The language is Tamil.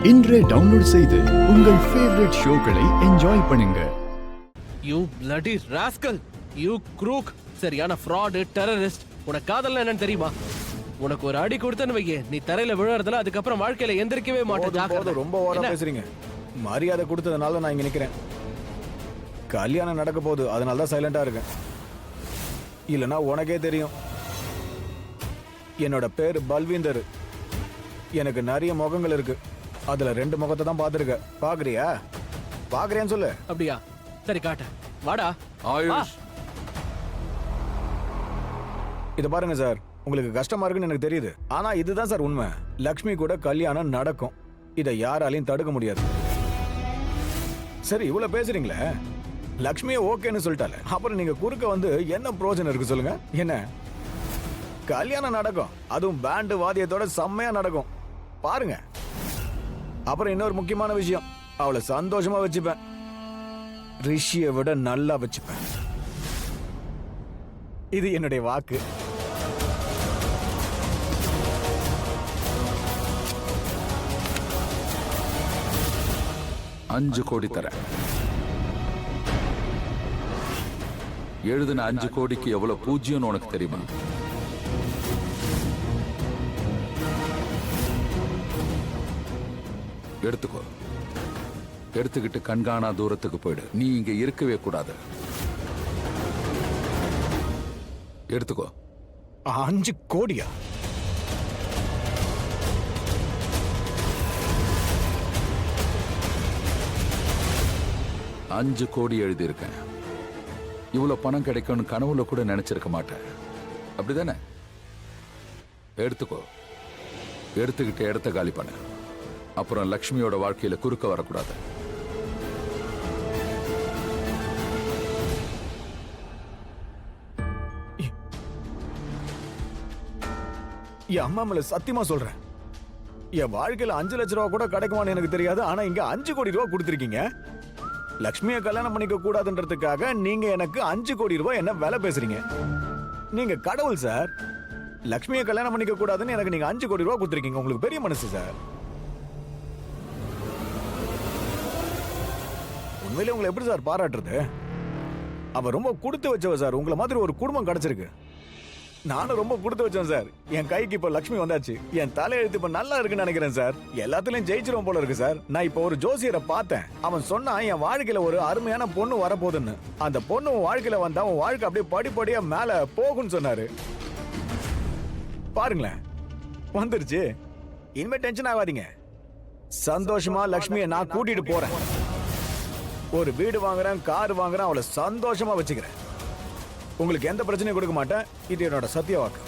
இன்றே டவுன்லோட் செய்து உங்கள் ஃபேவரட் ஷோக்களை என்ஜாய் பண்ணுங்க. You bloody rascal, you crook, சரியான ஃப்ராட் டெரரிஸ்ட். உனக்கு காதல்னா என்னன்னு தெரியுமா? உனக்கு ஒரு அடி கொடுத்தன்னு வையே, நீ தரையில விழுறதுல அதுக்கப்புறம் வாழ்க்கையில எந்திரிக்கவே மாட்டேன். ரொம்ப ஓவரா பேசுறீங்க. மரியாதை கொடுத்ததுனால நான் இங்க நிக்கிறேன். கல்யாணம் நடக்க போகுது, அதனால தான் சைலண்டா இருக்கேன். இல்லனா உனக்கே தெரியும், என்னோட பேரு பல்வீந்தர். எனக்கு நிறைய முகங்கள் இருக்கு, அதுல 2 முகத்தை தான் பாத்துருக்க. பாக்குறியா? பாக்குறியான்னு சொல்லு. அப்படியா? சரி காட்டு, வாடா. ஆயுஷ், இத பாருங்க சார், உங்களுக்கு கஷ்டமா இருக்குன்னு எனக்கு தெரியுது. ஆனா இதுதான் சார் உண்மை. லக்ஷ்மி கூட கல்யாணம் நடக்கும், இதை யாராலையும் தடுக்க முடியாது. சரி, இவ்வளவு பேசுறீங்களே, லக்ஷ்மியே ஓகேன்னு சொல்லிட்டால, அப்புறம் நீங்க குறுக்க வந்து என்ன பிரயோஜனம் இருக்கு சொல்லுங்க? என்ன, கல்யாணம் நடக்கும், அதுவும் பேண்டு வாத்தியத்தோட செம்மையா நடக்கும், பாருங்க. அப்புறம் இன்னொரு முக்கியமான விஷயம், அவளை சந்தோஷமா வச்சுப்பேன். ரிஷியை விட நல்லா வச்சுப்பேன். இது என்னுடைய வாக்கு. $5 கோடி தரேன். எழுதின 5 கோடிக்கு எவ்வளவு பூஜ்யம் உனக்கு தெரியுமா? எடுத்துக்கோ, எடுத்துக்கிட்டு கண்காணா தூரத்துக்கு போயிடு. நீ இங்க இருக்கவே கூடாது. எடுத்துக்கோ. 5 கோடியா? $5 கோடி எழுதியிருக்கேன். இவ்வளவு பணம் கிடைக்கும்னு கனவுல கூட நினைச்சிருக்க மாட்டேன், அப்படிதானே? எடுத்துக்கோ, எடுத்துக்கிட்டு இடத்த காலி பண்ண. அப்புறம் லக்ஷ்மியோட வாழ்க்கையில குறுக்க வரக்கூடாது. என் அம்மா மேல சத்தியமா சொல்றேன், என் வாழ்க்கையில 5 லட்சம் ரூபா கூட கிடைக்குமான்னு எனக்கு தெரியாது. ஆனா இங்க 5 கோடி ரூபாய் கொடுத்திருக்கீங்க. லக்ஷ்மியை கல்யாணம் பண்ணிக்க கூடாதுன்றதுக்காக நீங்க எனக்கு 5 கோடி ரூபாய் என்ன வேலை பேசுறீங்க? நீங்க கடவுள் சார். லக்ஷ்மியை கல்யாணம் பண்ணிக்க கூடாதுன்னு எனக்கு நீங்க 5 கோடி ரூபாய் கொடுத்திருக்கீங்க. உங்களுக்கு பெரிய மனசு சார். உண்மையிலே உங்களை எப்படி சார் பாராட்டுறது? அவ ரொம்ப கொடுத்து வச்சவ சார். உங்களை மாதிரி ஒரு குடும்பம் கிடைச்சிருக்கு. நானும் ரொம்ப கொடுத்து வச்சேன் சார். என் கைக்கு இப்ப லக்ஷ்மி வந்தாச்சு. என் தலையெழுத்து இப்ப நல்லா இருக்குன்னு நினைக்கிறேன் சார். எல்லாத்துலயும் ஜெயிச்சிரும் போல இருக்கு சார். நான் இப்ப ஒரு ஜோசியரை பார்த்தேன். அவன் சொன்னா என் வாழ்க்கையில ஒரு அருமையான பொண்ணு வரப்போகுதுன்னு. அந்த பொண்ணு உன் வாழ்க்கையில வந்தா உன் வாழ்க்கை அப்படியே படிப்படியா மேல போகும்னு சொன்னாரு. பாருங்களேன், வந்துருச்சு. இனிமே டென்ஷன் ஆகாதீங்க. சந்தோஷமா லக்ஷ்மியை நான் கூட்டிட்டு போறேன். ஒரு வீடு வாங்குறேன், கார் வாங்குறேன், அவளை சந்தோஷமா வச்சுக்கிறேன். உங்களுக்கு எந்த பிரச்சனையும் கொடுக்க மாட்டேன். இது என்னோட சத்திய வாக்கு.